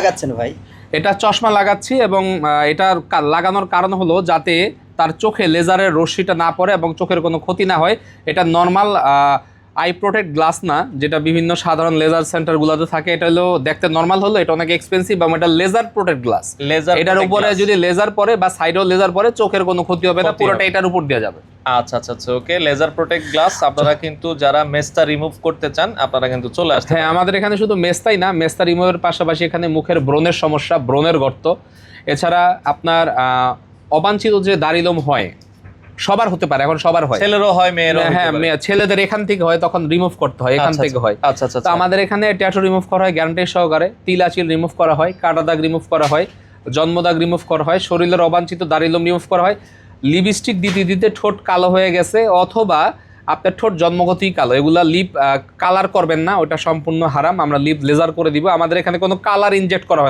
লাগাচ্ছেন ভাই? এটা চশমা লাগাচ্ছি এবং এটার লাগানোর কারণ হলো যাতে তার চোখে লেজারের রশ্মিটা না পড়ে এবং চোখের কোনো ক্ষতি না হয়। এটা নর্মাল আই প্রোটেক্ট গ্লাস না, যেটা বিভিন্ন সাধারণ লেজার সেন্টারগুলোতে থাকে। এটা হলো দেখতে নর্মাল হলো, এটা অনেক এক্সপেন্সিভ এবং এটা লেজার প্রোটেক্ট গ্লাস। লেজার এটার উপরে যদি লেজার পড়ে বা সাইডেও লেজার পড়ে চোখের কোনো ক্ষতি হবে না, পুরোটা এটার উপর দেওয়া যাবে। আচ্ছা আচ্ছা আচ্ছা, ওকে। লেজার প্রোটেক্ট গ্লাস আপনারা কিন্তু যারা মেস্তা রিমুভ করতে চান আপনারা কিন্তু চলে আসতে হ্যাঁ, আমাদের এখানে শুধু মেস্তাই না, মেস্তা রিমুভের পাশাপাশি এখানে মুখের ব্রণের সমস্যা, ব্রণের গর্ত, এছাড়া আপনার অবাঞ্ছিত যে দাড়িলোম হয়, সবার হতে পারে, এখন সবার হয়, ছেলেরও হয় মেয়েরও। হ্যাঁ, ছেলেদের এখান থেকে হয়, তখন রিমুভ করতে হয়, এখান থেকে হয়। আচ্ছা আচ্ছা, তো আমাদের এখানে ট্যাটু রিমুভ করা হয় গ্যারান্টি সহকারে, তিলাচিল রিমুভ করা হয়, কাটা দাগ রিমুভ করা হয়, জন্মদাগ রিমুভ করা হয়, শরীরের অবাঞ্ছিত দাড়িলোম রিমুভ করা হয়। লিপস্টিক দিতে দিতে ঠোঁট কালো হয়ে গেছে অথবা আপনার ঠোঁট জন্মগতই কালো, এগুলা লিপ কালার করবেন না, ওটা সম্পূর্ণ হারাম। আমরা লিপ লেজার করে দিব। আমাদের এখানে কোনো কালার ইনজেক্ট করা হয়